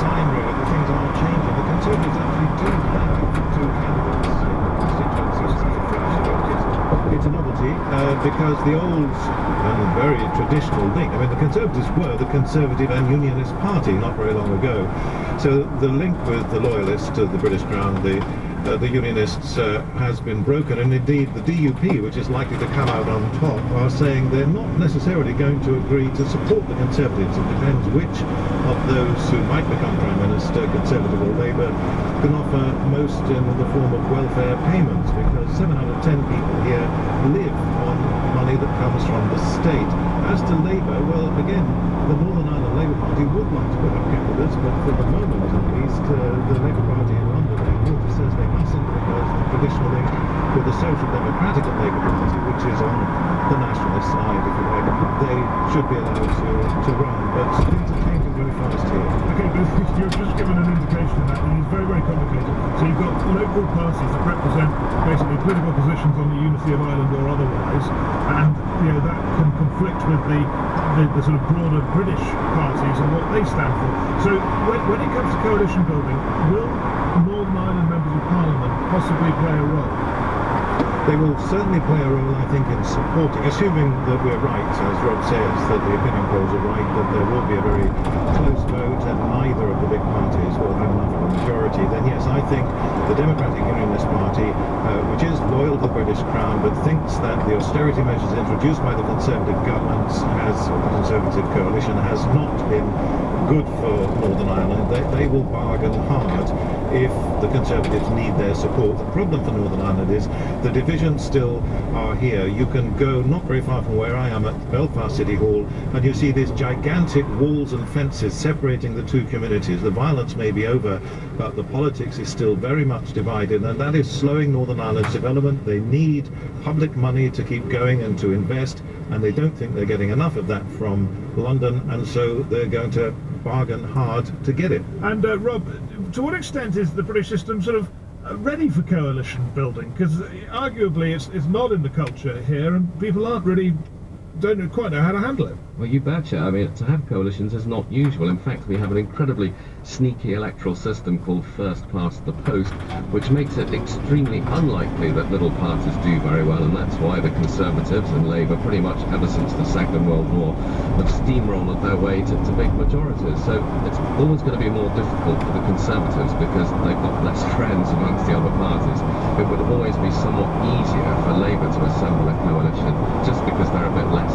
sign really that things are changing. The Conservatives actually do have two candidates in the constituencies. It's a novelty because the old and very traditional link, I mean the Conservatives were the Conservative and Unionist Party not very long ago. So the link with the Loyalists to the British Crown, the Unionists has been broken, and indeed the DUP, which is likely to come out on top, are saying they're not necessarily going to agree to support the Conservatives. It depends which of those who might become Prime Minister, Conservative or Labour, can offer most in the form of welfare payments, because 7 out of 10 people here live on money that comes from the state. As to Labour, well, again, the Northern Ireland Labour Party would like to put up candidates, but for the moment at least, the Labour Party in London says they mustn't, because the traditional link with the Social Democratic Labour Party, which is on the nationalist side, if you like, they should be allowed to run. But things are changing very fast here. Okay, but you've just given an indication of that, and it's very, very complicated. So you've got local parties that represent basically political positions on the unity of Ireland or otherwise, and that can conflict with the sort of broader British parties and what they stand for. So when it comes to coalition building, will Northern Ireland members of Parliament possibly play a role? They will certainly play a role, I think, in supporting, assuming that we're right, as Rob says, that the opinion polls are right, that there will be a very close vote and neither of the big parties will have enough of a majority, then yes, I think the Democratic Unionist Party, which is loyal to the British Crown, but thinks that the austerity measures introduced by the Conservative governments as a Conservative coalition has not been good for Northern Ireland, they will bargain hard if the Conservatives need their support. The problem for Northern Ireland is the divisions still are here. You can go not very far from where I am at Belfast City Hall and you see these gigantic walls and fences separating the two communities. The violence may be over, but the politics is still very much divided, and that is slowing Northern Ireland's development. They need public money to keep going and to invest, and they don't think they're getting enough of that from London, and so they're going to bargain hard to get it. And Rob, to what extent is the British system sort of ready for coalition building? Because arguably it's not in the culture here, and people don't quite know how to handle it. Well, you betcha. I mean, to have coalitions is not usual. In fact, we have an incredibly sneaky electoral system called first past the post, which makes it extremely unlikely that little parties do very well, and that's why the Conservatives and Labour, pretty much ever since the Second World War, have steamrolled their way to big majorities. So it's always going to be more difficult for the Conservatives because they've got less friends amongst the other parties. It would always be somewhat easier for Labour to assemble a coalition just because they're a bit less